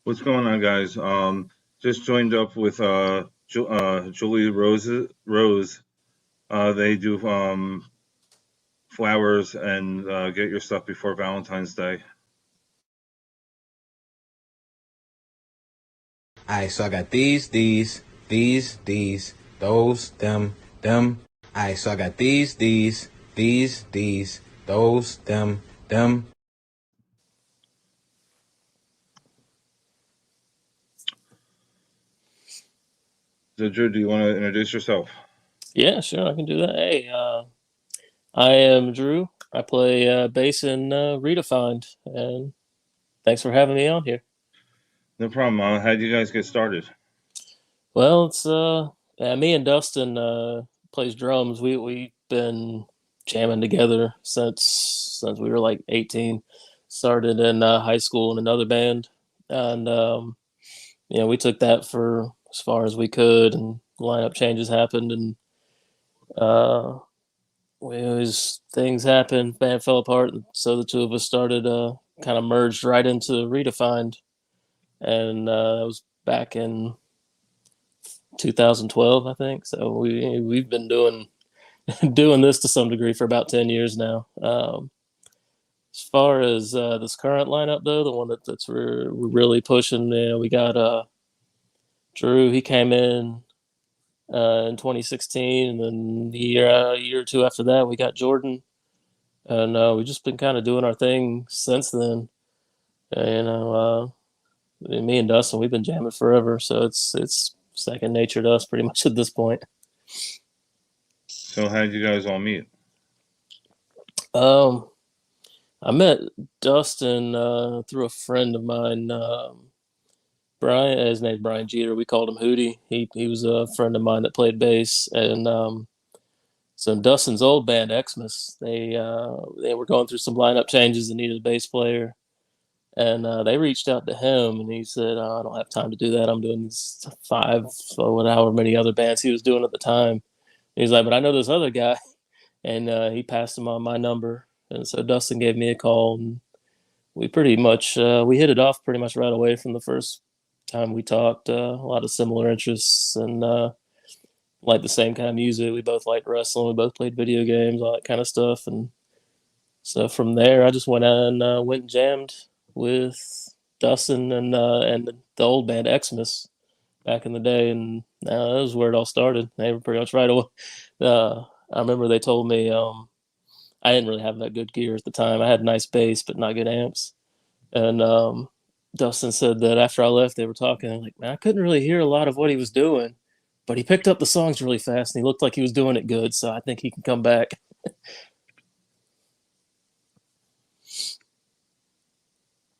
What's going on, guys? Just joined up with Julie Rose. They do flowers and get your stuff before Valentine's Day. Alright, so I got these, those, them. Alright, so I got these, those, them. So, Drew, do you want to introduce yourself? Yeah, sure, I can do that. Hey, I am Drew. I play bass in RedEFind, and thanks for having me on here. No problem. How did you guys get started? Well, it's yeah, me and Dustin plays drums. We've been jamming together since we were like 18. Started in high school in another band, and we took that for as far as we could, and lineup changes happened, and uh, we always things happened, band fell apart, and so the two of us started kind of merged right into RedEFind, and that was back in 2012, I think. So we've been doing doing this to some degree for about 10 years now. As far as this current lineup, though, the one that's we're really pushing, we got Drew. He came in 2016, and then a year or two after that, we got Jordan, and we've just been kind of doing our thing since then. Me and Dustin, we've been jamming forever, so it's second nature to us pretty much at this point. So, how did you guys all meet? Um, I met Dustin through a friend of mine, Brian. His name's Brian Jeter. We called him Hootie. He was a friend of mine that played bass, and so Dustin's old band Xmas, they were going through some lineup changes and needed a bass player. And they reached out to him, and he said, "I don't have time to do that. I'm doing these five or however many other bands he was doing at the time." And he's like, "But I know this other guy," and he passed him on my number. And so Dustin gave me a call, and we pretty much we hit it off pretty much right away from the first time we talked. A lot of similar interests, and like the same kind of music. We both liked wrestling. We both played video games, all that kind of stuff. And so from there, I just went out and went and jammed with Dustin and the old band Xmas back in the day, and that was where it all started. They were pretty much right away. I remember they told me I didn't really have that good gear at the time. I had nice bass, but not good amps. And Dustin said that after I left, they were talking. Like, man, I couldn't really hear a lot of what he was doing, but he picked up the songs really fast, and he looked like he was doing it good. So I think he can come back.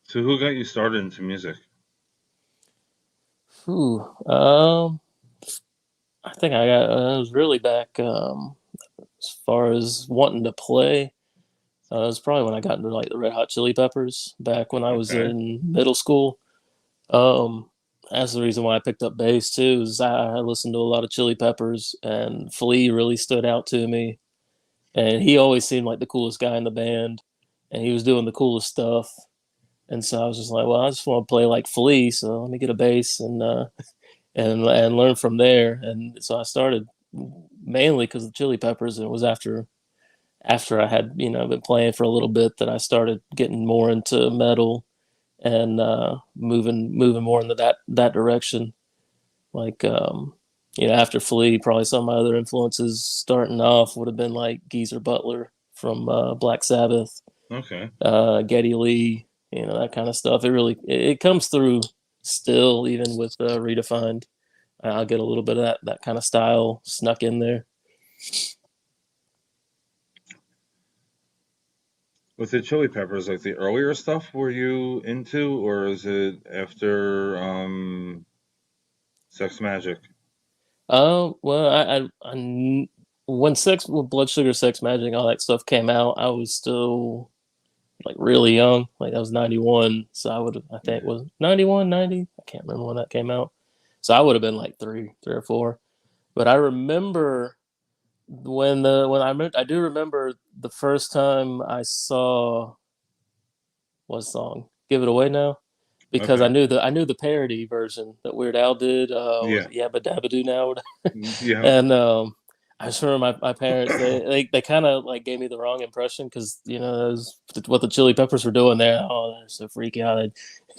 So, who got you started into music? Ooh, I think I was really back as far as wanting to play. It was probably when I got into like the Red Hot Chili Peppers back when I was Okay. in middle school. Um, that's the reason why I picked up bass too. Is I listened to a lot of Chili Peppers, and Flea really stood out to me. And he always seemed like the coolest guy in the band, and he was doing the coolest stuff. And so I was just like, well, I just want to play like Flea, so let me get a bass and learn from there. And so I started mainly because of the Chili Peppers, and it was after I had been playing for a little bit that I started getting more into metal and moving more into that direction. Like after Flea, probably some of my other influences starting off would have been like Geezer Butler from Black Sabbath, Okay. Geddy Lee, that kind of stuff. It comes through still even with RedEFind. I'll get a little bit of that kind of style snuck in there. With the Chili Peppers, like the earlier stuff, were you into, or is it after Sex Magic? Well, when Blood Sugar Sex Magic, all that stuff came out, I was still like really young. Like I was 91, so I think it Yeah. was 91, 90. I can't remember when that came out. So I would have been like three or four. But I remember I do remember the first time I saw what song? Give It Away Now. because Okay. I knew the parody version that Weird Al did. Was Yeah. it Yabba Dabba Doo now? Yeah. And I just remember my parents they kind of like gave me the wrong impression because you know that was what the Chili Peppers were doing there. Oh, they're so freaky out,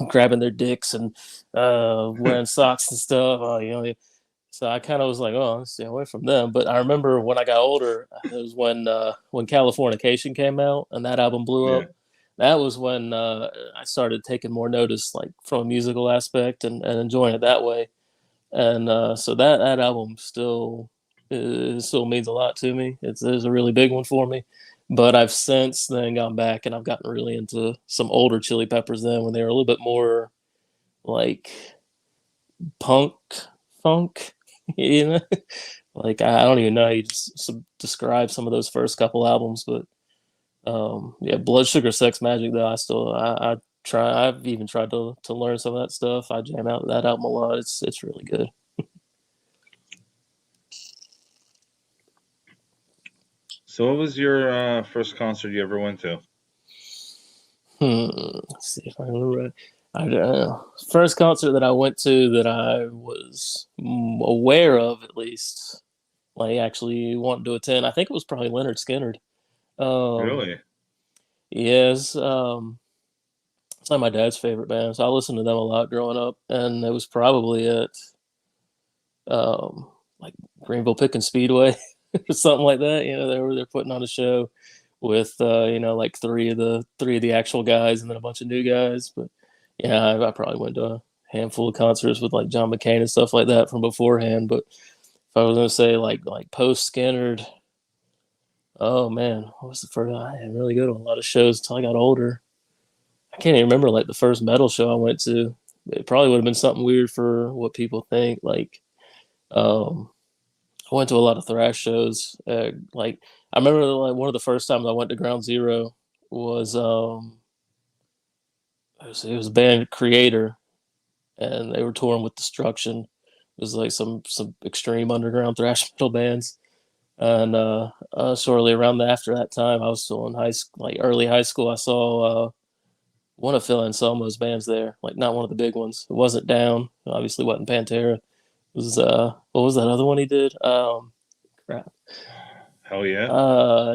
grabbing their dicks and wearing socks and stuff. Oh, you know, so I kind of was like, oh, let's stay away from them. But I remember when I got older, it was when Californication came out and that album blew Yeah. up. That was when I started taking more notice, like from a musical aspect and enjoying it that way. And so that album still means a lot to me. It's a really big one for me. But I've since then gone back and I've gotten really into some older Chili Peppers then when they were a little bit more like punk funk, you know. Like I don't even know how you describe some of those first couple albums, but yeah, Blood Sugar Sex Magic though I try. I've even tried to learn some of that stuff. I jam out that album a lot. It's really good. So, what was your first concert you ever went to? Let's see if I remember. I don't know. First concert that I went to that I was aware of, at least, like actually wanting to attend. I think it was probably Leonard Skinner. Um, Really? yes, it's like my dad's favorite band, so I listened to them a lot growing up, and it was probably at um, like Greenville Pickens Speedway or something like that. You know, they're putting on a show with you know like three of the actual guys and then a bunch of new guys. But yeah, I probably went to a handful of concerts with like John McCain and stuff like that from beforehand. But if I was gonna say like post Skinnerd, oh man, what was the first? I didn't really go to a lot of shows until I got older. I can't even remember like the first metal show I went to. It probably would have been something weird for what people think. Like um, I went to a lot of thrash shows. Like I remember like one of the first times I went to Ground Zero was it was a band Creator and they were touring with Destruction. It was like some extreme underground thrash metal bands. And shortly around after that time, I was still in high school, like early high school. I saw one of Phil Anselmo's bands there, like not one of the big ones. It wasn't Down, obviously wasn't Pantera. It was what was that other one he did? Crap. Hell yeah.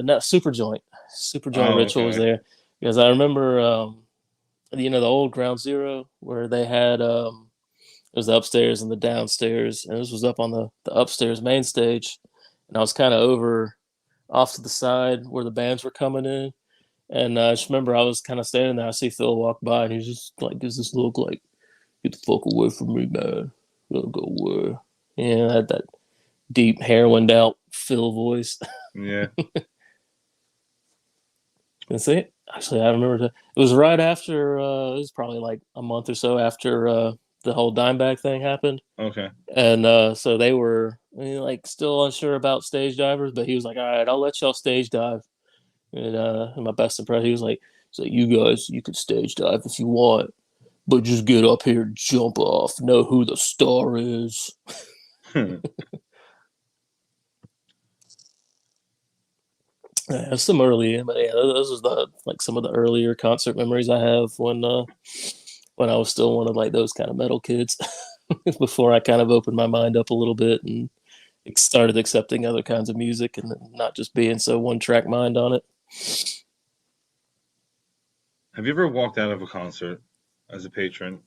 No, Super Joint Oh, Ritual was okay. there because I remember, you know, the old Ground Zero where they had it was the upstairs and the downstairs, and this was up on the upstairs main stage, and I was kind of over off to the side where the bands were coming in, and I just remember I was kind of standing there. I see Phil walk by, and he's just like, "Does this look like get the fuck away from me, man? Don't go away." Yeah, I had that deep heroined out Phil voice. Yeah. And see, actually, I remember it was right after. It was probably like a month or so after the whole Dimebag thing happened, Okay. and so they were like still unsure about stage divers. But he was like, "All right, I'll let y'all stage dive." And my best impression, he's like, "You guys, you can stage dive if you want, but just get up here, jump off, know who the star is." Yeah, some early, but yeah, those was the like some of the earlier concert memories I have when I was still one of like those kind of metal kids. Before I kind of opened my mind up a little bit and started accepting other kinds of music and not just being so one track mind on it. Have you ever walked out of a concert as a patron?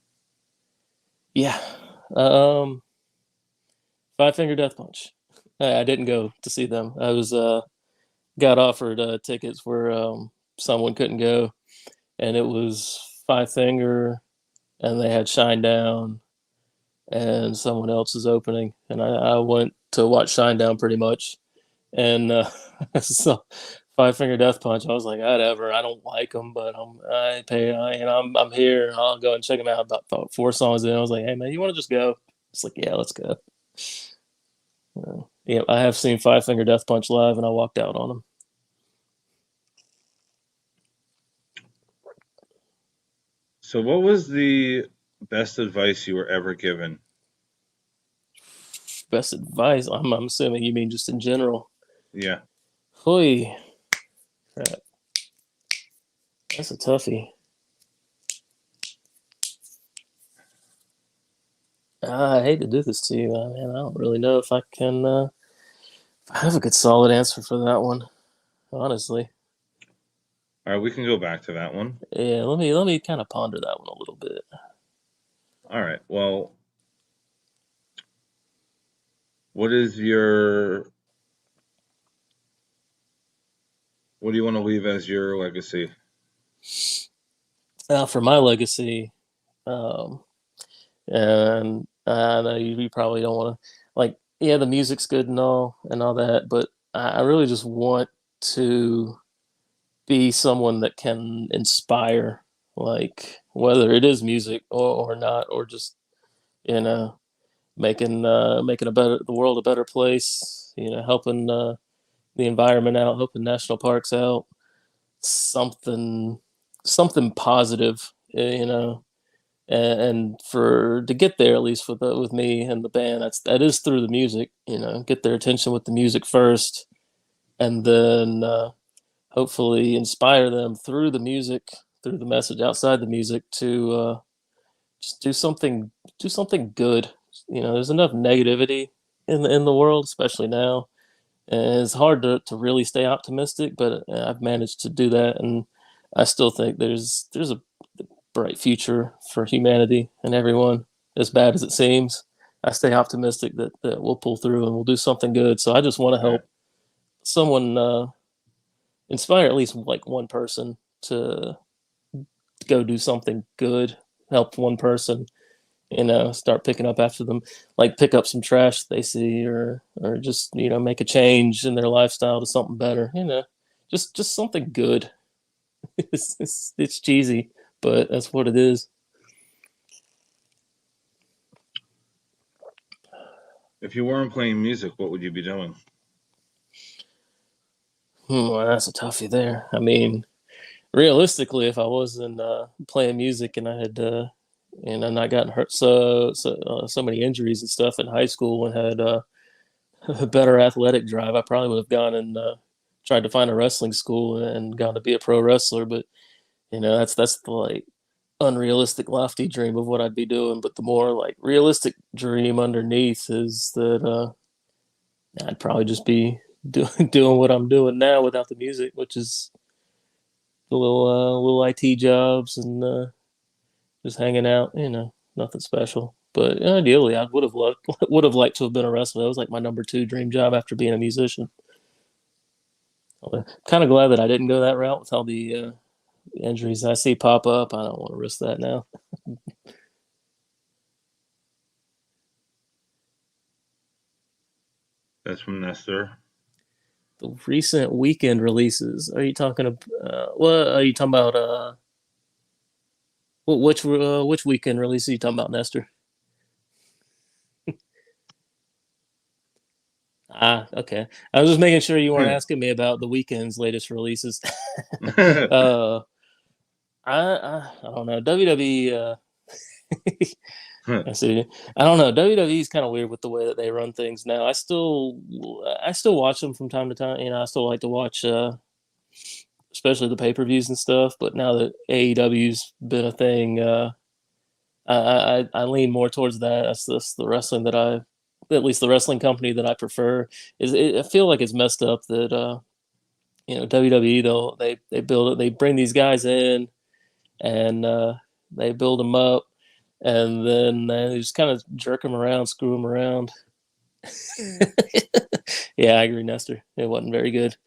Yeah, um, Five Finger Death Punch. I didn't go to see them. I was got offered tickets where someone couldn't go, and it was Five Finger, and they had Shine Down, and someone else is opening, and I went to watch Shinedown pretty much, and so Five Finger Death Punch. I was like, whatever. I don't like them, but I pay. I'm here. I'll go and check them out. About four songs in, I was like, hey man, you want to just go? It's like, yeah, let's go. Yeah, I have seen Five Finger Death Punch live, and I walked out on them. So, what was the best advice you were ever given? Best advice. I'm assuming you mean just in general. Yeah. Hoy, crap. That's a toughie. I hate to do this to you, man. I don't really know if I can. If I have a good solid answer for that one, honestly. All right, we can go back to that one. Yeah, let me kind of ponder that one a little bit. All right. Well, what is your what do you want to leave as your legacy? For my legacy, um, and I know you probably don't want to like. Yeah, the music's good and all that, but I really just want to be someone that can inspire, like whether it is music or not, or just you know making the world a better place. Helping the environment out, helping national parks out, something something positive. And for to get there, at least with me and the band, that is through the music. Get their attention with the music first, and then hopefully inspire them through the music, through the message outside the music to just do something good. There's enough negativity in the world, especially now, and it's hard to really stay optimistic. But I've managed to do that, and I still think there's a bright future for humanity and everyone. As bad as it seems, I stay optimistic that we'll pull through and we'll do something good. So I just want to All right. help someone inspire at least like one person to go do something good, help one person, start picking up after them, like pick up some trash they see, or just make a change in their lifestyle to something better. Just something good. It's cheesy, but that's what it is. If you weren't playing music, what would you be doing? Well, that's a toughie there. I mean, realistically, if I wasn't playing music and I had not gotten hurt so many injuries and stuff in high school and had a better athletic drive, I probably would have gone and tried to find a wrestling school and gone to be a pro wrestler. But that's the like unrealistic, lofty dream of what I'd be doing. But the more like realistic dream underneath is that I'd probably just be doing what I'm doing now without the music, which is the little IT jobs and just hanging out. Nothing special. But ideally, I would have liked to have been a wrestler. That was like my number two dream job after being a musician. Kind of glad that I didn't go that route with all the injuries I see pop up. I don't want to risk that now. That's from Nestor. The recent weekend releases. Are you talking about? What are you talking about? Which weekend release are you talking about, Nestor? Ah, okay. I was just making sure you weren't asking me about the weekend's latest releases. uh, I don't know. WWE. I see. I don't know. WWE is kind of weird with the way that they run things now. I still watch them from time to time. I still like to watch, especially the pay per views and stuff. But now that AEW's been a thing, I lean more towards that. That's the wrestling that at least the wrestling company that I prefer. I feel like it's messed up that WWE though they build it, they bring these guys in and they build them up, and then they just kind of jerk them around, screw them around. Yeah, I agree, Nestor. It wasn't very good.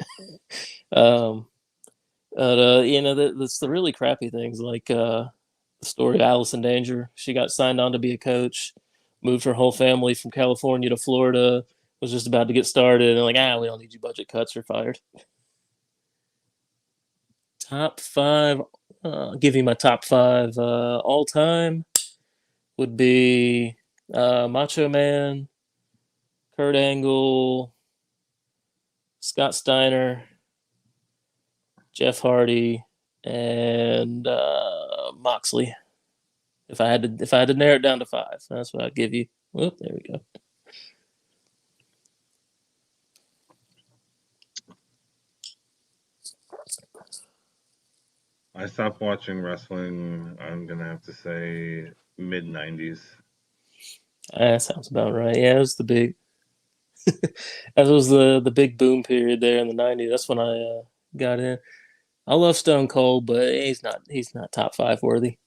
um, but that's the really crappy things like the story of Alice in Danger. She got signed on to be a coach, moved her whole family from California to Florida, was just about to get started, and like, we don't need you, budget cuts, you're fired. Top five, I'll give you my top five all time would be Macho Man, Kurt Angle, Scott Steiner, Jeff Hardy, and Moxley. If I had to narrow it down to five, that's what I'd give you. Whoop, there we go. I stopped watching wrestling. I'm gonna have to say mid '90s. That sounds about right. Yeah, it was the big, that was the big boom period there in the '90s. That's when I got in. I love Stone Cold, but he's not top five worthy.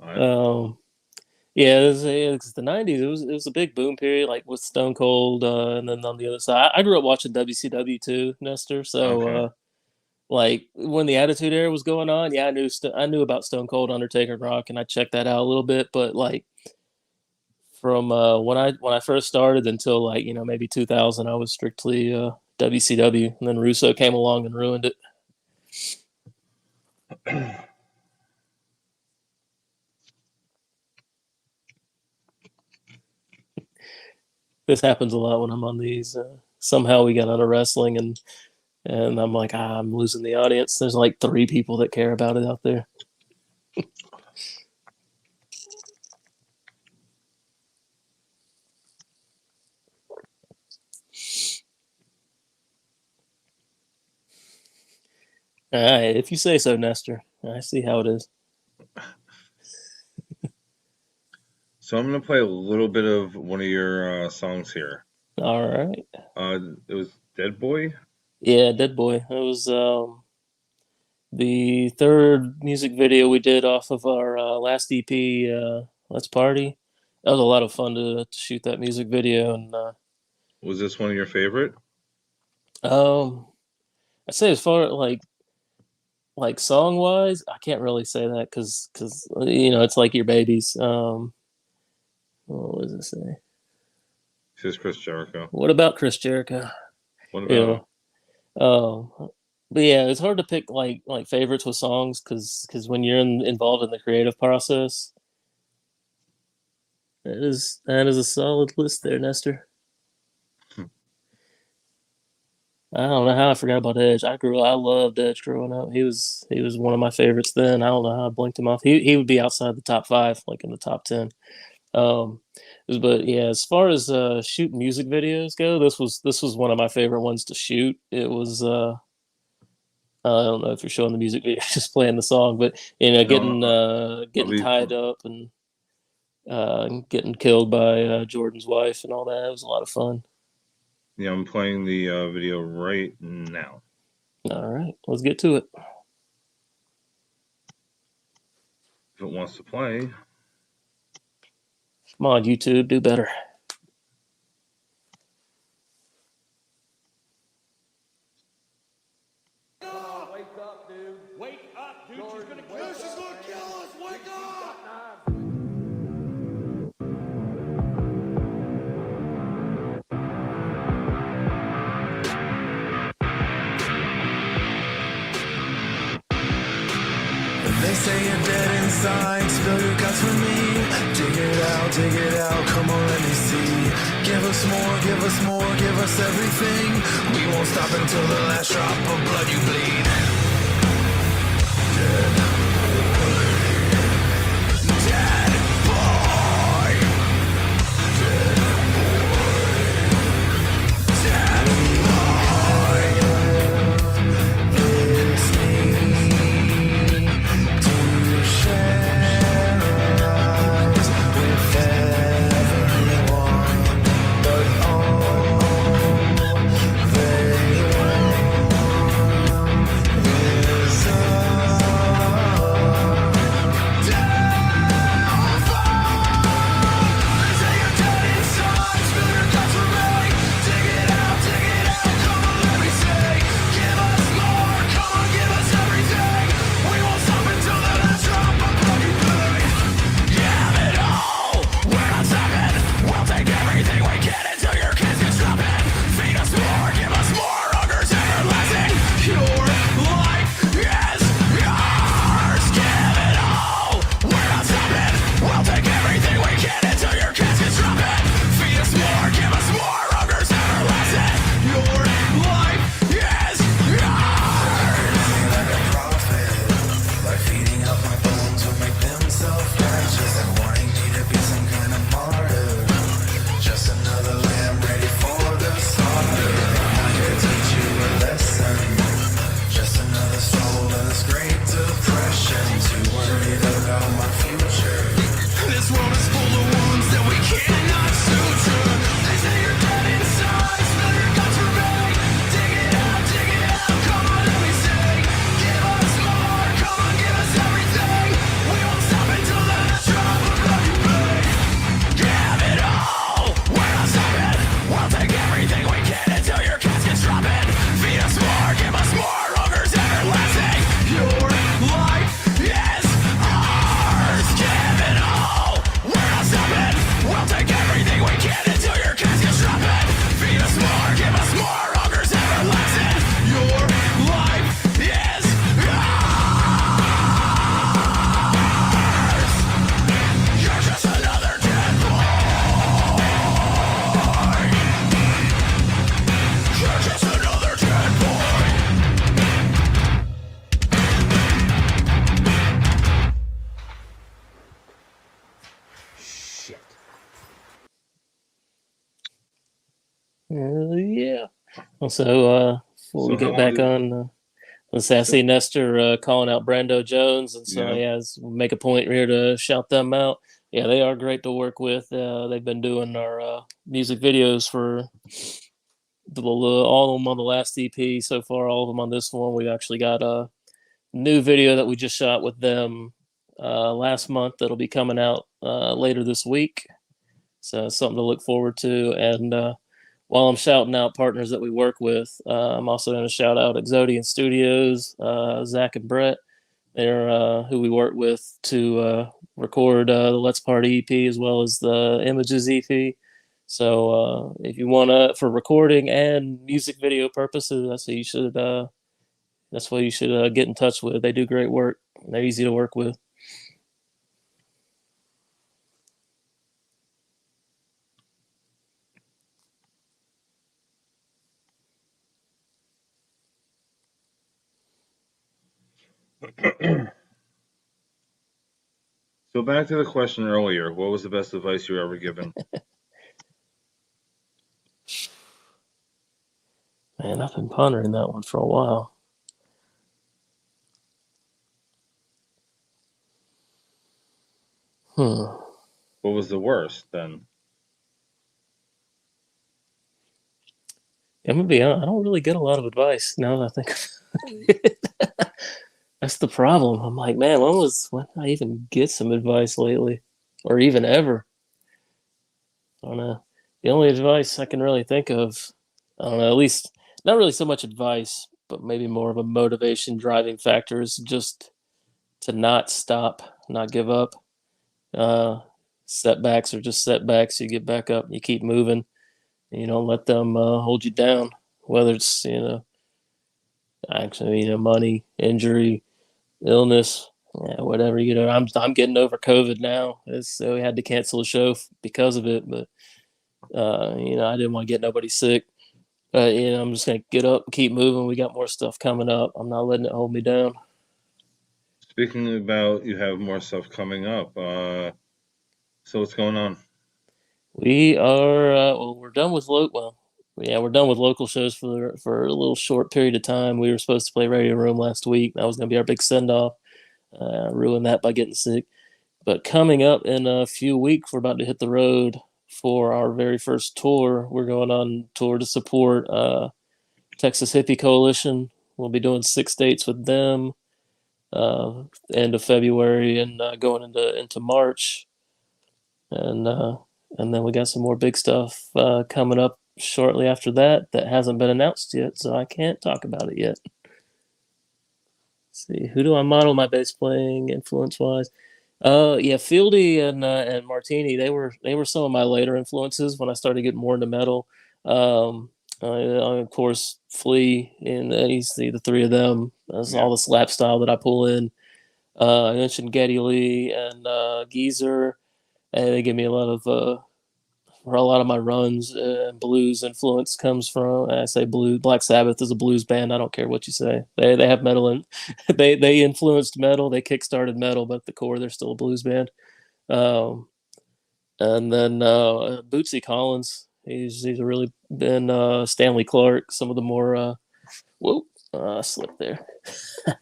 I, Um, yeah, it's the '90s. It was a big boom period, like with Stone Cold, and then on the other side, I grew up watching WCW too, Nestor. So, okay. like when the Attitude Era was going on, yeah, I knew about Stone Cold, Undertaker, and Rock, and I checked that out a little bit. But like from when I first started until like maybe 2000, I was strictly WCW, and then Russo came along and ruined it. This happens a lot when I'm on these. Somehow we got out of wrestling, and I'm like, I'm losing the audience. There's like three people that care about it out there. All right, if you say so, Nestor. I see how it is. So I'm gonna play a little bit of one of your songs here. All right. It was Dead Boy. Yeah, Dead Boy. It was the third music video we did off of our last EP, Let's Party. That was a lot of fun to shoot that music video, and Was this one of your favorite? I'd say as far like song wise, I can't really say that because it's like your babies. What does it say? This is Chris Jericho. What about Chris Jericho? What You about him? know, but yeah, it's hard to pick like favorites with songs because when you're involved in the creative process, that is a solid list there, Nestor. I don't know how I forgot about Edge. I loved Edge growing up. He was one of my favorites then. I don't know how I blinked him off. He would be outside the top five, like in the top 10. Um, but yeah, as far as shooting music videos go, this was one of my favorite ones to shoot. It was I don't know if you're showing the music video, just playing the song, but No, I'll getting be. tied up and getting killed by Jordan's wife and all that. It was a lot of fun. Yeah, I'm playing the video right now. All right, let's get to it. If it wants to play. Come on, YouTube, do better. Wake up, dude. Wake up, dude. She's gonna kill us. She's gonna kill us. Wake up. They say you're dead inside, spill your guts for me. Dig it out, come on, let me see. Give us more, give us more, give us everything. We won't stop until the last drop of blood you bleed. Dead boy. Dead boy. This need to share eyes with everyone, but all they want Yeah. Also, before we So how get long back did on, let's say I so see Nestor calling out Brando Jones, and so yeah. yeah, make a point here to shout them out. Yeah, they are great to work with. They've been doing our music videos for all of them on the last EP so far, all of them on this one. We actually got a new video that we just shot with them last month that'll be coming out later this week. So it's something to look forward to. And while I'm shouting out partners that we work with, I'm also going to shout out Exodian Studios, Zach and Brett. They're who we work with to record the Let's Party EP as well as the Images EP. So if you want to, for recording and music video purposes, that's what you should get in touch with. They do great work. They're easy to work with. So back to the question earlier, what was the best advice you were ever given? Man, I've been pondering that one for a while. Hmm. What was the worst then? I'm gonna be honest, I don't really get a lot of advice now that I think of it. That's the problem. I'm like, man, when did I even get some advice lately? Or even ever? I don't know. The only advice I can really think of, I don't know, at least not really so much advice, but maybe more of a motivation driving factor is just to not stop, not give up. Uh, Setbacks are just setbacks. You get back up, you keep moving, and you don't let them hold you down. Whether it's actually money, injury, illness, yeah, whatever. I'm getting over COVID now, so we had to cancel a show because of it. But I didn't want to get nobody sick. But I'm just gonna get up and keep moving. We got more stuff coming up. I'm not letting it hold me down. Speaking about you have more stuff coming up. So what's going on? We are we're done with we're done with local shows for a little short period of time. We were supposed to play Radio Room last week. That was going to be our big send off. Ruined that by getting sick. But coming up in a few weeks, we're about to hit the road for our very first tour. We're going on tour to support Texas Hippie Coalition. We'll be doing 6 dates with them, end of February and going into March, and then we got some more big stuff coming up shortly after that hasn't been announced yet, so I can't talk about it yet. Let's see, who do I model my bass playing influence wise? Yeah, Fieldy and Martini. They were some of my later influences when I started getting more into metal. Of course, Flea and he's the three of them. That's Yeah. all the slap style that I pull in. I mentioned Geddy Lee and Geezer, and they give me a lot of where a lot of my runs and blues influence comes from. I say blues. Black Sabbath is a blues band. I don't care what you say. They have metal in. They influenced metal. They kickstarted metal, but at the core they're still a blues band. Um, and then Bootsy Collins. He's really been Stanley Clark. Some of the more whoa slip there.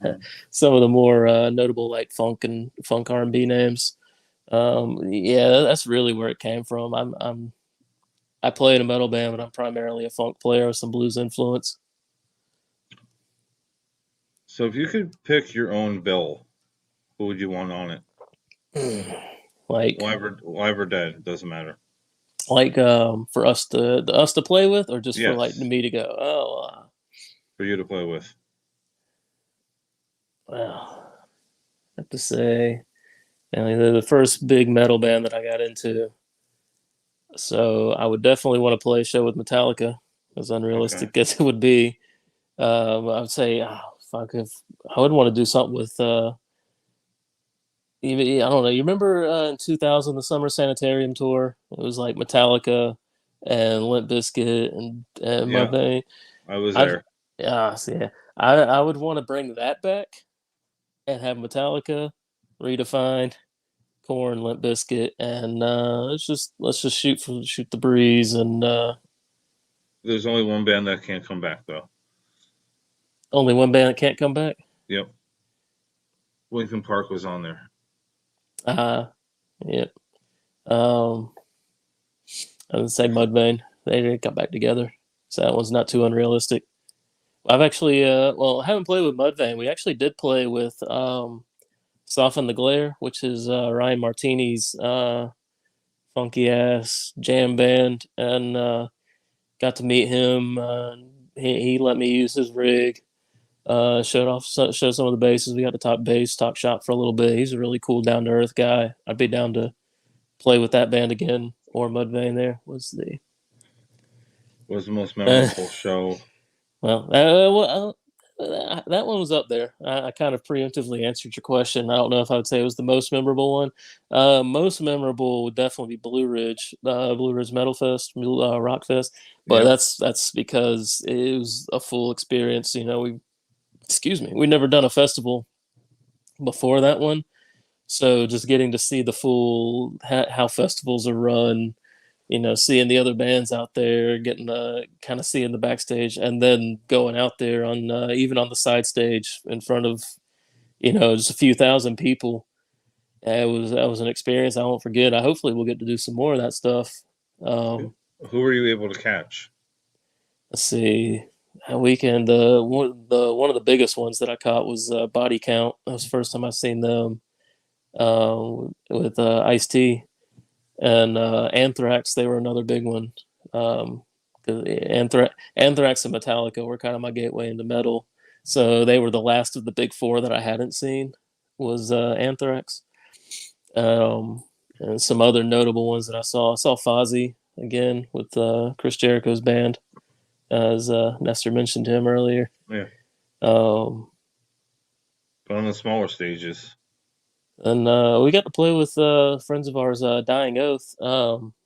Mm. Some of the more notable like funk R&B names. Yeah, that's really where it came from. I play in a metal band, but I'm primarily a funk player with some blues influence. So if you could pick your own bill, who would you want on it? like Live or dead, doesn't matter. for us to play with, or just for like Yes, me to go. Oh, for you to play with. well, I have to say, I mean, they're the first big metal band that I got into. So I would definitely want to play a show with Metallica, as Okay. unrealistic as it would be. I would say, fuck, if I would want to do something with even I don't know. You remember in 2000 the Summer Sanitarium tour? It was like Metallica and Limp Bizkit and Yeah, Mudvayne. I was I'd there. yeah. I would want to bring that back and have Metallica, Redefined, Corn, Limp Bizkit, and let's just shoot the breeze and There's only one band that can't come back though. Only one band that can't come back. Yep. Lincoln Park was on there. Yep. I would say Mudvayne. They didn't come back together, so that one's not too unrealistic. I've actually, I haven't played with Mudvayne. We actually did play with Soften the Glare, which is Ryan Martini's funky ass jam band, and got to meet him. He let me use his rig. Showed some of the basses. We got to talk shop for a little bit. He's a really cool, down to earth guy. I'd be down to play with that band again, or Mudvayne. There was the most memorable show. Well, that one was up there. I kind of preemptively answered your question. I don't know if I would say it was the most memorable one. Most memorable would definitely be Blue Ridge Metal Fest, Rock Fest. But Yep. that's because it was a full experience. We'd never done a festival before that one, so just getting to see the full how festivals are run, seeing the other bands out there, getting kind of seeing the backstage, and then going out there on even on the side stage in front of just a few thousand people. That was an experience I won't forget. Hopefully we'll get to do some more of that stuff. Who were you able to catch? Let's see. That weekend, one of the biggest ones that I caught was Body Count. That was the first time I've seen them with Ice-T. And Anthrax, they were another big one. Anthrax and Metallica were kind of my gateway into metal. So they were the last of the big four that I hadn't seen was Anthrax. And some other notable ones that I saw. I saw Fozzy again with Chris Jericho's band, as Nestor mentioned him earlier. Yeah. But on the smaller stages. And we got to play with friends of ours, Dying Oath.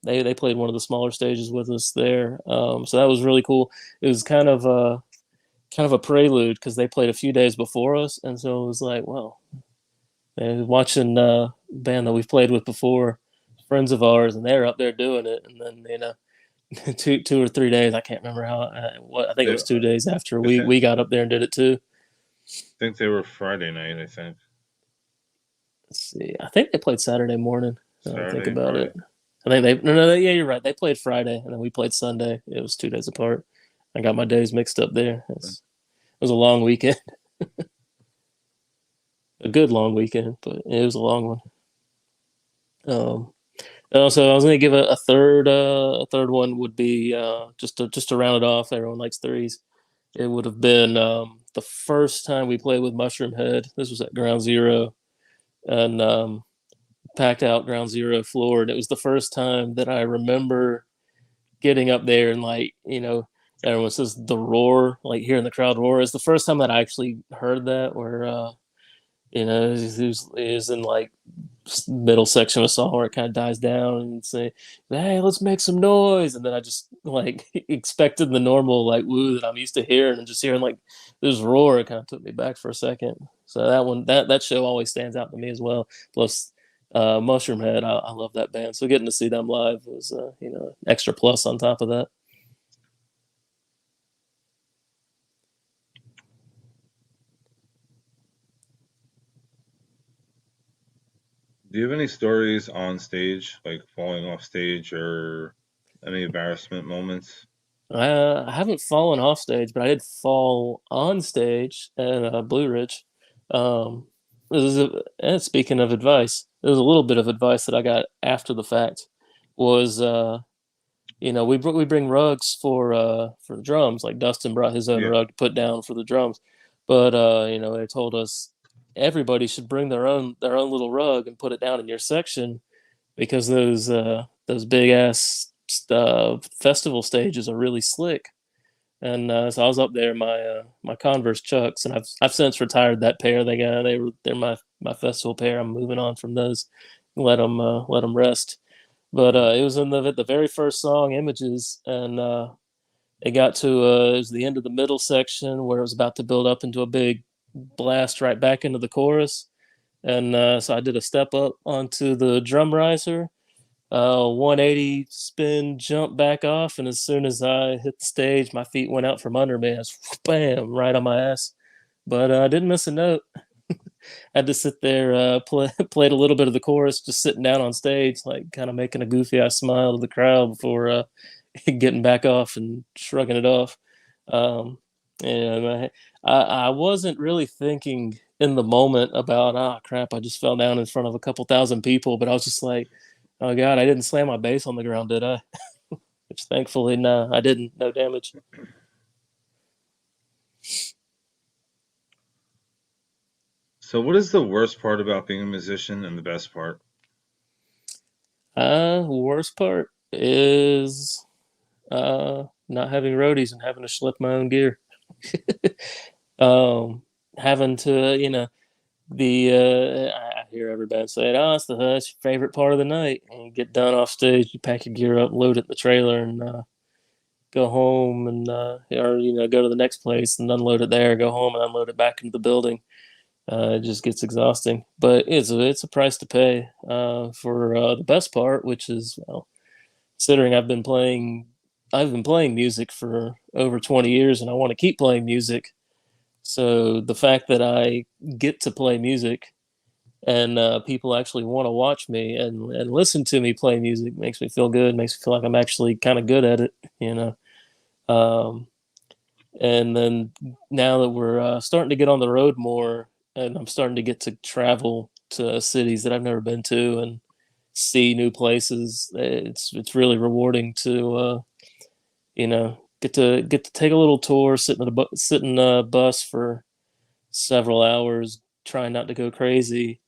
They played one of the smaller stages with us there, so that was really cool. It was kind of a prelude because they played a few days before us, and so it was like, well, watching a band that we've played with before, friends of ours, and they're up there doing it, and then two or 3 days, I can't remember I think it was 2 days after we got up there and did it too. I think they were Friday night. I think. Let's see. I think they played Saturday morning. Think about Friday. it. I think yeah, you're right. They played Friday, and then we played Sunday. It was 2 days apart. I got my days mixed up there. It was a long weekend. A good long weekend, but it was a long one. And also, I was going to give a third one would be just to round it off. Everyone likes threes. It would have been the first time we played with Mushroom Head. This was at Ground Zero. And packed out Ground Zero floor. And it was the first time that I remember getting up there and everyone says the roar, like hearing the crowd roar. It's the first time that I actually heard that where, it was in like middle section of a song where it kind of dies down and say, hey, let's make some noise. And then I just like expected the normal like woo that I'm used to hearing, and just hearing like this roar, it kind of took me back for a second. So that show always stands out to me as well. Plus Mushroom Head, I love that band. So getting to see them live was extra plus on top of that. Do you have any stories on stage, like falling off stage or any embarrassment moments? I haven't fallen off stage, but I did fall on stage at Blue Ridge. And speaking of advice, there was a little bit of advice that I got after the fact. Was we bring rugs for the drums. Like Dustin brought his own rug to put down for the drums, but they told us everybody should bring their own little rug and put it down in your section, because those big ass festival stages are really slick. And so I was up there in my Converse Chucks, and I've since retired that pair. They're my festival pair. I'm moving on from those. Let them rest. But it was in the very first song, Images, and it got to it was the end of the middle section where it was about to build up into a big blast right back into the chorus. And so I did a step up onto the drum riser, 180 spin, jump back off, and as soon as I hit the stage, my feet went out from under me. I was bam right on my ass, but I didn't miss a note. Had to sit there, played a little bit of the chorus, just sitting down on stage, like kind of making a goofy eye smile to the crowd before getting back off and shrugging it off. Um, and I wasn't really thinking in the moment about, ah, crap, I just fell down in front of a couple thousand people, but I was just like, oh God, I didn't slam my bass on the ground, did I? Which thankfully, no, I didn't. No damage. So, what is the worst part about being a musician and the best part? Worst part is not having roadies and having to schlep my own gear. Having to, I hear every band say, "Oh, it's your favorite part of the night." And you get done off stage, you pack your gear up, load it in the trailer, and go home and or go to the next place and unload it there. Go home and unload it back into the building. It just gets exhausting, but it's a price to pay for the best part, which is, well, considering I've been playing music for over 20 years, and I want to keep playing music. So the fact that I get to play music and people actually want to watch me and listen to me play music makes me feel good. Makes me feel like I'm actually kind of good at it, you know. Um, and then now that we're starting to get on the road more, and I'm starting to get to travel to cities that I've never been to and see new places, it's really rewarding to get to take a little tour, sit in a bus for several hours, trying not to go crazy,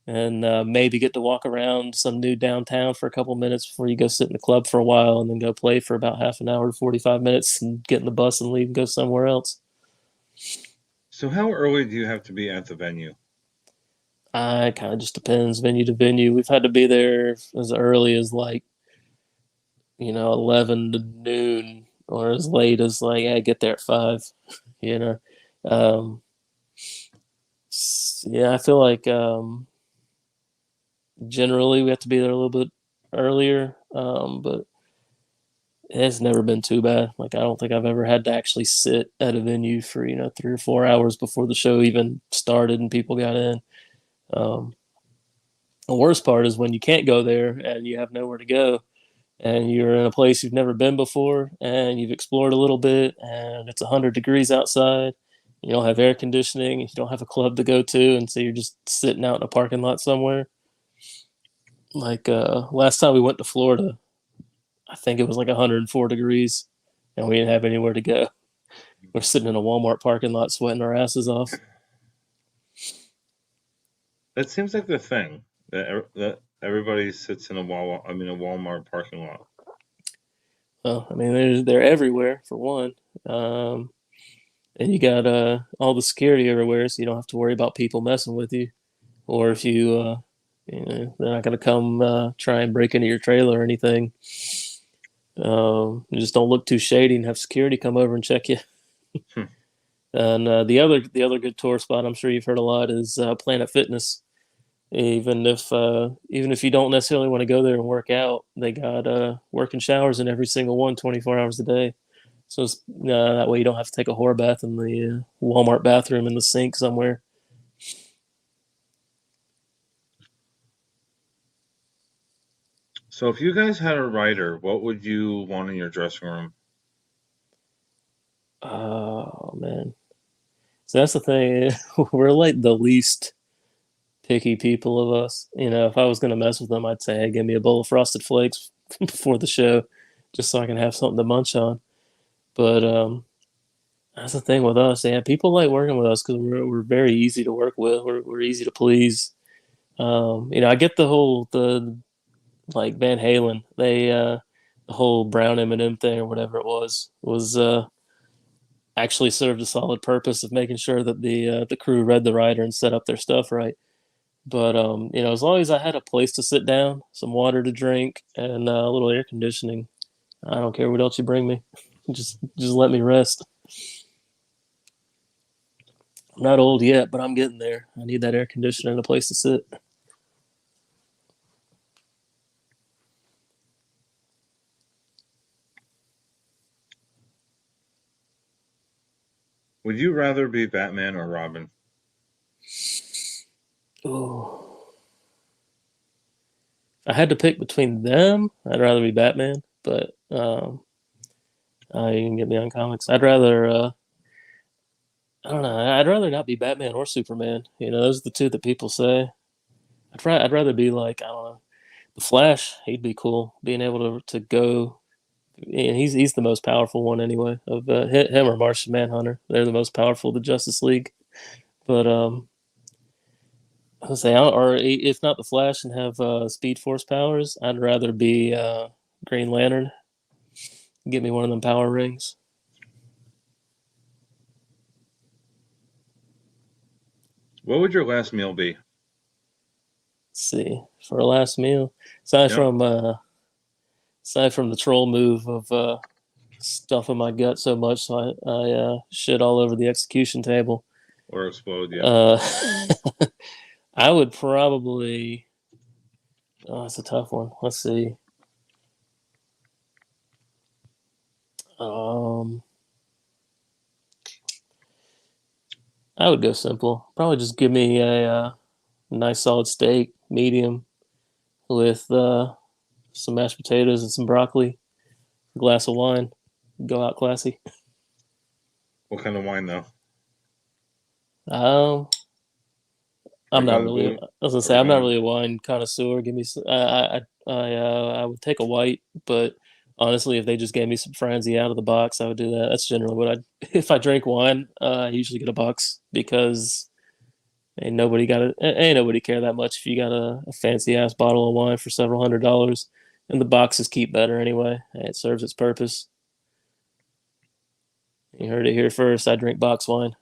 and maybe get to walk around some new downtown for a couple minutes before you go sit in the club for a while, and then go play for about half an hour to 45 minutes, and get in the bus and leave and go somewhere else. So, how early do you have to be at the venue? It kind of just depends venue to venue. We've had to be there as early as, like, 11 to noon, or as late as, like, I get there at 5. You know, um, yeah, I feel like generally we have to be there a little bit earlier, but it's never been too bad. Like, I don't think I've ever had to actually sit at a venue for 3 or 4 hours before the show even started and people got in. Um, the worst part is when you can't go there and you have nowhere to go, and you're in a place you've never been before, and you've explored a little bit, and it's 100 degrees outside. You don't have air conditioning. You don't have a club to go to, and so you're just sitting out in a parking lot somewhere. Like, last time we went to Florida, I think it was like 104 degrees, and we didn't have anywhere to go. We're sitting in a Walmart parking lot, sweating our asses off. That seems like the thing that everybody sits in a Walmart parking lot. Well, I mean, they're everywhere for one, and you got all the security everywhere, so you don't have to worry about people messing with you, or if they're not going to come try and break into your trailer or anything. You just don't look too shady and have security come over and check you. Hmm. And the other good tour spot, I'm sure you've heard a lot, is Planet Fitness. Even if you don't necessarily want to go there and work out, they got working showers in every single one, 24 hours a day. So that way you don't have to take a whore bath in the Walmart bathroom in the sink somewhere. So, if you guys had a writer, what would you want in your dressing room? Oh man, so that's the thing. We're like the least picky people of us. If I was gonna mess with them, I'd say, "Hey, give me a bowl of Frosted Flakes before the show, just so I can have something to munch on." But that's the thing with us. Yeah, people like working with us because we're very easy to work with. We're easy to please. I get the like Van Halen. The whole brown M&M thing or whatever it was actually served a solid purpose of making sure that the crew read the writer and set up their stuff right. But as long as I had a place to sit down, some water to drink, and a little air conditioning, I don't care what else you bring me. Just let me rest. I'm not old yet, but I'm getting there. I need that air conditioner and a place to sit. Would you rather be Batman or Robin? Ooh. If I had to pick between them, I'd rather be Batman, but you can get me on comics. I'd rather I don't know. I'd rather not be Batman or Superman. Those are the two that people say. I'd rather be like, I don't know, the Flash. He'd be cool, being able to go. And he's the most powerful one anyway. Of him or Martian Manhunter, they're the most powerful of the Justice League. But I would say, or if not the Flash and have Speed Force powers, I'd rather be Green Lantern. Get me one of them power rings. What would your last meal be? Let's see, for a last meal, aside Yep. from the troll move of stuffing my gut so much so I shit all over the execution table. Or explode, yeah. I would probably. Oh, it's a tough one. Let's see. Um, I would go simple. Probably just give me a nice solid steak, medium, with some mashed potatoes and some broccoli, a glass of wine. Go out classy. What kind of wine, though? Um, I'm not really. I Vermouth, was gonna or say I'm not really a wine connoisseur. Give me. I would take a white, but honestly, if they just gave me some Franzi out of the box, I would do that. That's generally what I. If I drink wine, I usually get a box because ain't nobody care that much if you got a fancy ass bottle of wine for several $100s, and the boxes keep better anyway. It serves its purpose. You heard it here first. I drink box wine.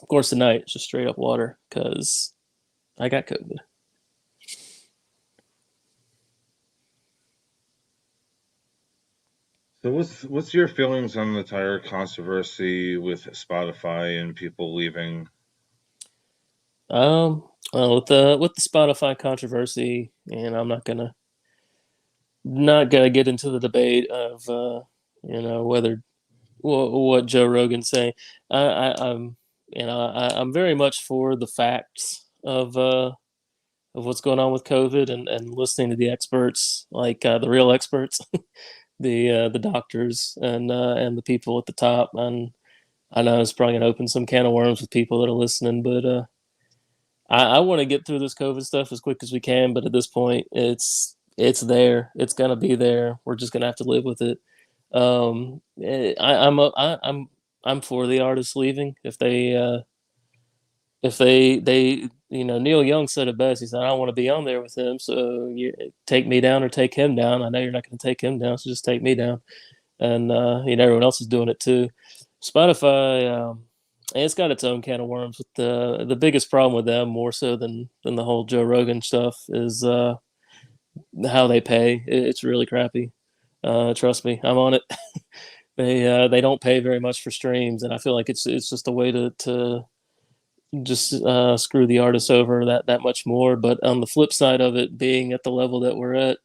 Of course, tonight it's just straight up water because I got COVID. So what's your feelings on the entire controversy with Spotify and people leaving? Well, with the Spotify controversy, and I'm not gonna get into the debate of whether what Joe Rogan's saying. I'm I'm very much for the facts of what's going on with COVID and listening to the experts, like the real experts, the doctors and the people at the top. And I know it's probably gonna open some can of worms with people that are listening, but I want to get through this COVID stuff as quick as we can. But at this point, it's there. It's gonna be there. We're just gonna have to live with it. I'm for the artists leaving if they Neil Young said it best. He said, "I don't want to be on there with him, so you take me down or take him down. I know you're not going to take him down, so just take me down." And everyone else is doing it too. Spotify, it's got its own can of worms. With the biggest problem with them, more so than the whole Joe Rogan stuff, is how they pay. It's really crappy. Trust me, I'm on it. They don't pay very much for streams, and I feel like it's just a way to just screw the artists over that much more. But on the flip side of it, being at the level that we're at,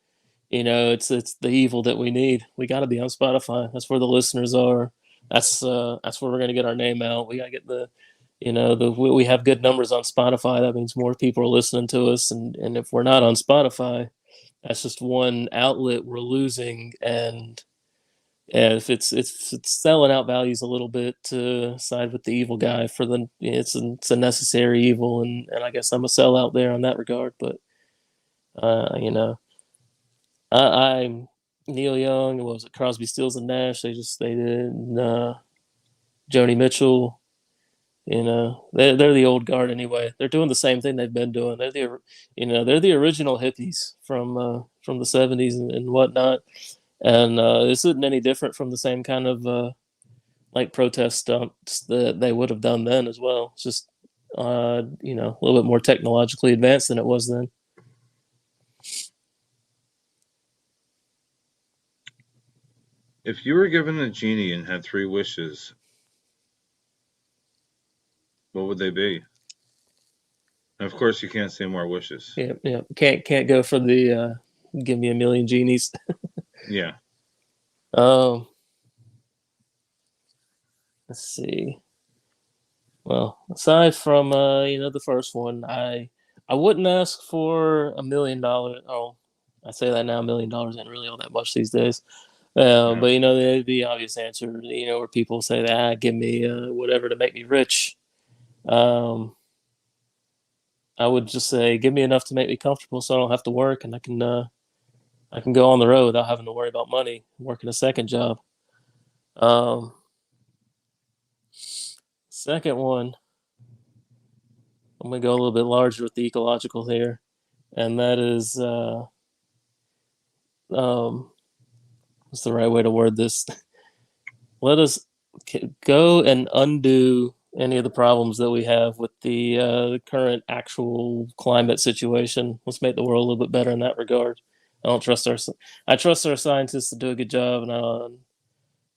it's the evil that we need. We got to be on Spotify. That's where the listeners are. That's where we're gonna get our name out. We gotta get we have good numbers on Spotify. That means more people are listening to us, and if we're not on Spotify, that's just one outlet we're losing. And if it's selling out values a little bit to side with the evil guy for it's a necessary evil, and I guess I'm a sellout there on that regard. But uh, you know, I'm Neil Young. What was it? Crosby, Stills, and Nash. They did Joni Mitchell. They're the old guard anyway. They're doing the same thing they've been doing. They're the original hippies from the '70s and whatnot. And this isn't any different from the same kind of like protest stunts that they would have done then as well. It's just a little bit more technologically advanced than it was then. If you were given a genie and had 3 wishes, what would they be? And of course, you can't say more wishes. Yeah. Can't go for the give me a million genies. Yeah. Um, let's see. Well, aside from the first one, I wouldn't ask for $1 million. Oh, I say that now, $1 million ain't really all that much these days. Yeah. But the obvious answer, where people say that, give me whatever to make me rich. Um, I would just say, give me enough to make me comfortable, so I don't have to work, and I can go on the road without having to worry about money, working a second job. Um, Second one, I'm gonna go a little bit larger with the ecological here, and that is um, what's the right way to word this? Let us go and undo any of the problems that we have with the current actual climate situation. Let's make the world a little bit better in that regard. I don't trust our I trust our scientists to do a good job,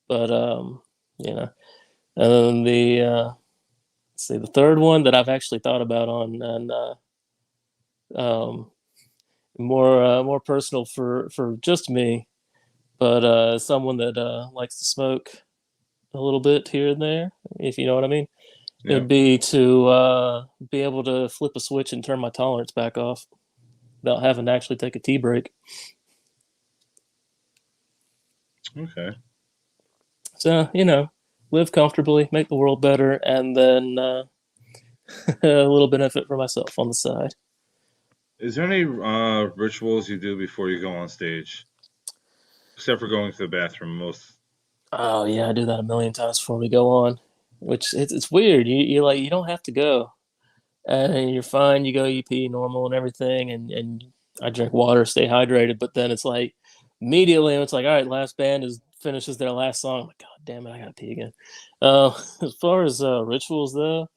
but you know, and then let's see, the third one that I've actually thought about on, and um, more personal for just me, but someone that likes to smoke a little bit here and there, if you know what I mean. Yeah. It'd be to be able to flip a switch and turn my tolerance back off without having to actually take a tea break. Okay. So, live comfortably, make the world better, and then a little benefit for myself on the side. Is there any rituals you do before you go on stage, except for going to the bathroom? Most. Oh yeah, I do that a million times before we go on, which it's weird. You don't have to go, and you're fine. You go, you pee normal and everything, and I drink water, stay hydrated. But then it's like immediately, it's like, all right, last band finishes their last song. I'm like, God damn it, I gotta pee again. As far as rituals though,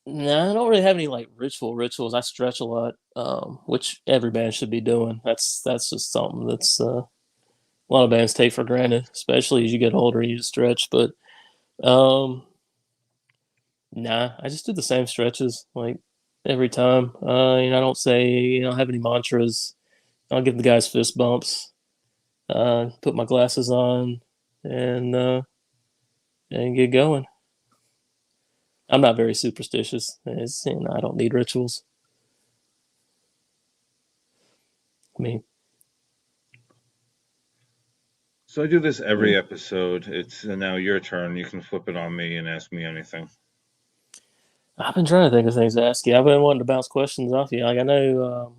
no, I don't really have any like rituals. I stretch a lot, which every band should be doing. That's just something that's a lot of bands take for granted, especially as you get older. You just stretch, but um, nah, I just do the same stretches like every time. I don't say have any mantras. I'll give the guys fist bumps. Put my glasses on, and get going. I'm not very superstitious. I don't need rituals. I mean, So I do this every episode. It's now your turn. You can flip it on me and ask me anything. I've been trying to think of things to ask you. I've been wanting to bounce questions off you. Like I know,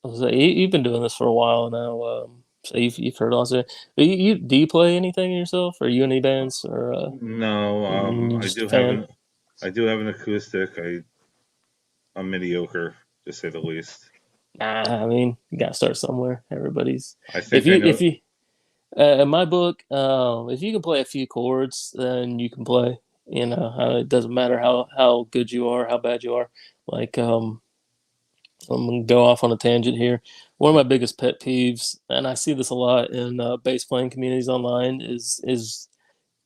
you've been doing this for a while now. So you've heard lots of. Do you play anything yourself? Are you in any bands, or No, you just a fan? I do have an acoustic. I'm mediocre, to say the least. Nah, I mean you got to start somewhere. Everybody's I think I know. if you in my book, if you can play a few chords, then you can play. It doesn't matter how good you are, how bad you are. Like I'm gonna go off on a tangent here. One of my biggest pet peeves, and I see this a lot in bass playing communities online, is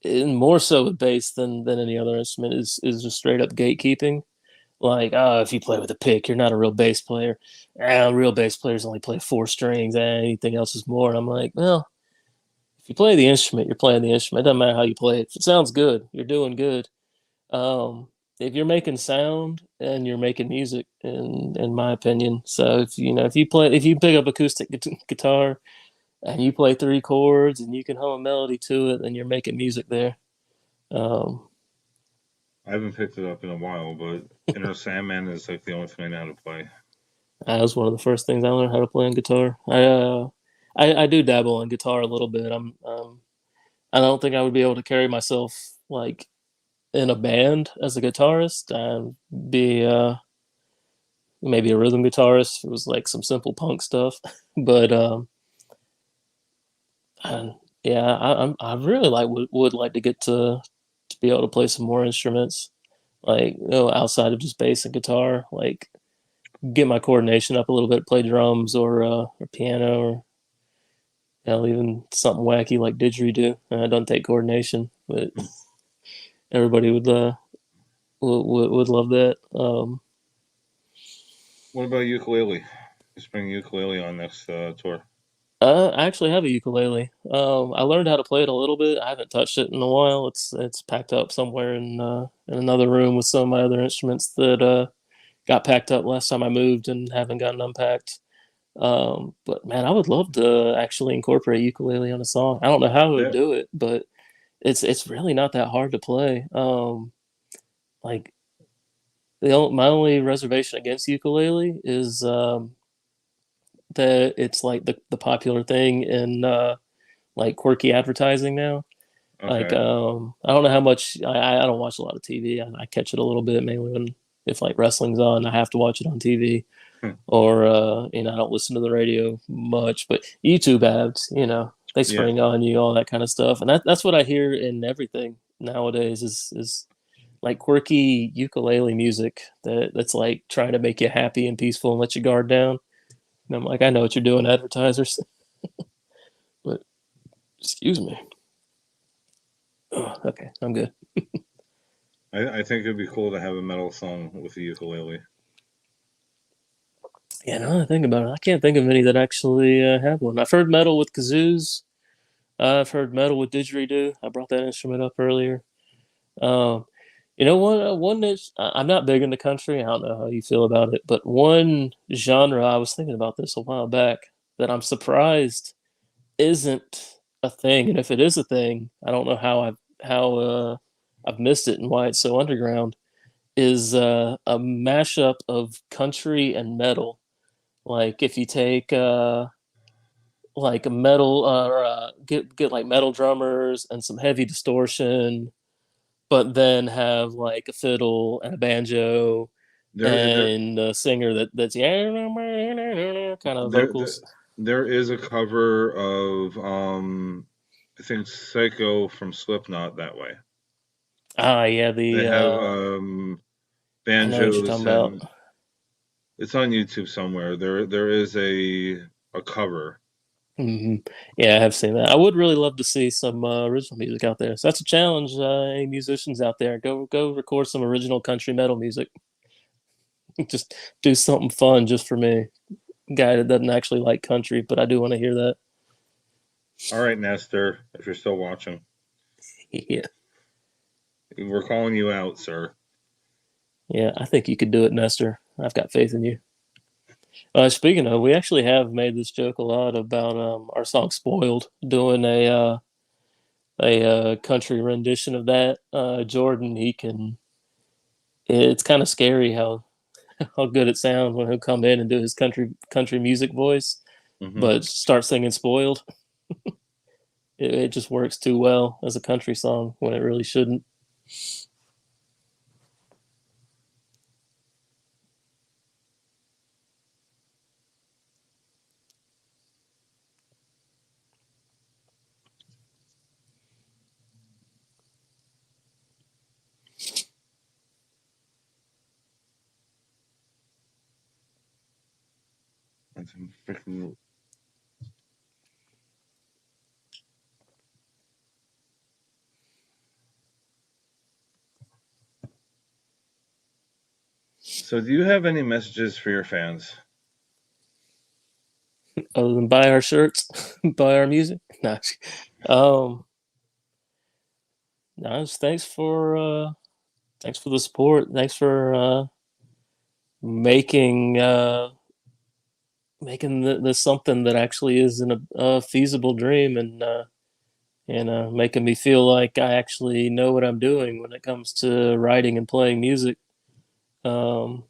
and more so with bass than any other instrument, is just straight up gatekeeping. Like, oh, if you play with a pick, you're not a real bass player. Real bass players only play four strings, and anything else is more. And I'm like, well, if you play the instrument, you're playing the instrument. It doesn't matter how you play it. If it sounds good, you're doing good. If you're making sound and you're making music, in my opinion. So if you pick up acoustic guitar and you play three chords and you can hum a melody to it, then you're making music there. Um, I haven't picked it up in a while, but Inner Sandman is like the only thing I know how to play. that was one of the first things I learned how to play on guitar. I do dabble on guitar a little bit. I don't think I would be able to carry myself like in a band as a guitarist. I'd be maybe a rhythm guitarist if it was like some simple punk stuff. But and, yeah, I really would like to get to be able to play some more instruments, like outside of just bass and guitar, like get my coordination up a little bit, play drums or piano or even something wacky like didgeridoo. It doesn't take coordination, but everybody would love that. What about ukulele? Just bring ukulele on next tour. I actually have a ukulele. I learned how to play it a little bit. I haven't touched it in a while. It's packed up somewhere in another room with some of my other instruments that got packed up last time I moved and haven't gotten unpacked. But man, I would love to actually incorporate ukulele on a song. I don't know how I would There, do it, but it's really not that hard to play. Like my only reservation against ukulele is that it's like the popular thing in like quirky advertising now. Like okay. I don't know how much I don't watch a lot of TV. I catch it a little bit mainly when if like wrestling's on, I have to watch it on TV. Or I don't listen to the radio much, but YouTube ads, they Yeah. spring on you, all that kind of stuff, and that's what I hear in everything nowadays is like quirky ukulele music that's like trying to make you happy and peaceful and let your guard down. And I'm like, I know what you're doing, advertisers, but excuse me. Oh, okay, I'm good. I think it'd be cool to have a metal song with a ukulele. Yeah, now that I think about it, I can't think of any that actually have one. I've heard metal with kazoos. I've heard metal with didgeridoo. I brought that instrument up earlier. Um, one that I'm not big into country. I don't know how you feel about it, but one genre I was thinking about this a while back that I'm surprised isn't a thing, and if it is a thing, I don't know I've missed it and why it's so underground. Is a mashup of country and metal. Like if you take like a metal or get like metal drummers and some heavy distortion, but then have like a fiddle and a banjo There, and a singer that's kind of there, there, vocals. there is a cover of I think Psycho from Slipknot that way. Ah, yeah, They the have I know what you're banjos talking about. and it's on YouTube somewhere. There is a cover. hmm Yeah, I have seen that. I would really love to see some original music out there. So that's a challenge. Any musicians out there, go record some original country metal music. Just do something fun just for me. Guy that doesn't actually like country, but I do want to hear that. All right, Nestor, if you're still watching, Yeah, we're calling you out, sir. yeah, I think you could do it, Nestor. I've got faith in you. Speaking of, we actually have made this joke a lot about our song "Spoiled," doing a country rendition of that. Jordan, he can. It's kind of scary how good it sounds when he'll come in and do his country music voice, Hmm. but start singing "Spoiled." It just works too well as a country song when it really shouldn't. That's freaking. So, do you have any messages for your fans? Other than buy our shirts, buy our music. No, um, no, just thanks for the support. Thanks for making making this something that actually is a feasible dream, and making me feel like I actually know what I'm doing when it comes to writing and playing music. Um,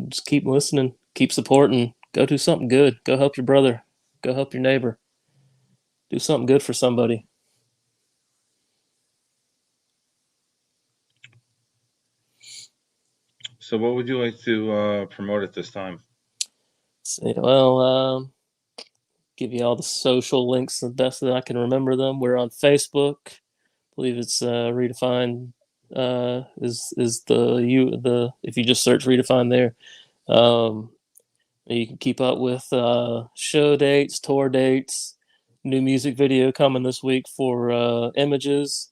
just keep listening, keep supporting. Go do something good. Go help your brother. Go help your neighbor. Do something good for somebody. So, what would you like to promote at this time? Well, give you all the social links the best that I can remember them. We're on Facebook. I believe it's RedEFInd is the if you just search RedEFInd there. Um, you can keep up with show dates, tour dates, new music video coming this week for Images.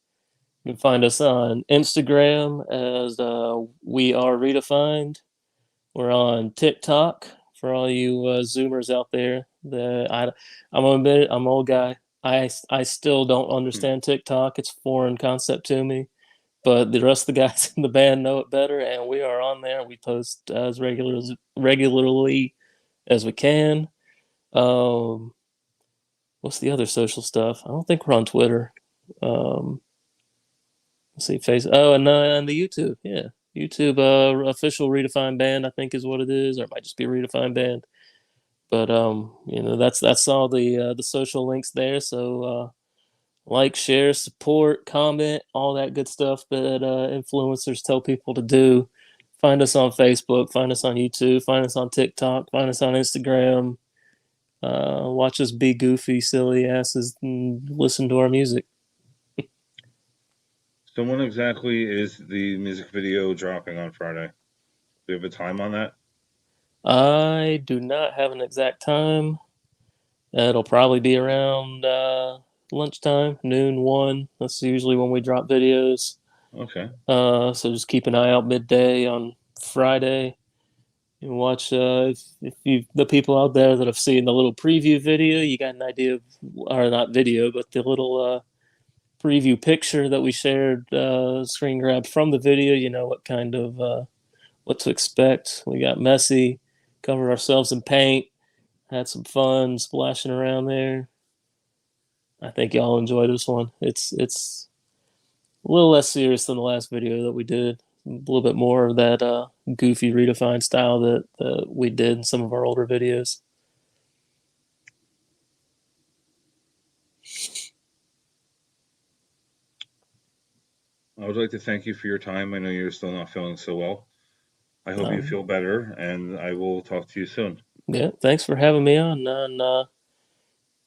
You can find us on Instagram as We Are RedEFInd. We're on TikTok for all you Zoomers out there. I'm gonna admit I'm an old guy. I still don't understand TikTok. It's a foreign concept to me. But the rest of the guys in the band know it better, and we are on there. We post as regularly as we can. Um, what's the other social stuff? I don't think we're on Twitter. Um, let's see, and the YouTube, yeah, YouTube official Redefined Band, I think is what it is, or it might just be Redefined Band. But that's all the social links there. So like, share, support, comment, all that good stuff that influencers tell people to do. Find us on Facebook, find us on YouTube, find us on TikTok, find us on Instagram. Watch us be goofy, silly asses, and listen to our music. So when exactly is the music video dropping on Friday? Do you have a time on that? I do not have an exact time. It'll probably be around lunchtime, noon, 1. That's usually when we drop videos. Okay. So just keep an eye out midday on Friday. And watch if you the people out there that have seen the little preview video, you got an idea of, or not video, but the little preview picture that we shared, screen grab from the video. You know what kind of what to expect. We got messy, covered ourselves in paint, had some fun splashing around there. I think y'all enjoy this one. It's a little less serious than the last video that we did. A little bit more of that goofy redefined style that we did in some of our older videos. I would like to thank you for your time. I know you're still not feeling so well. I hope you feel better, and I will talk to you soon. Yeah, thanks for having me on. And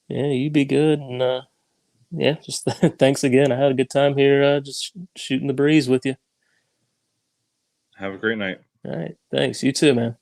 yeah, you be good. And yeah, just thanks again. I had a good time here, just shooting the breeze with you. Have a great night. All right, thanks. You too, man.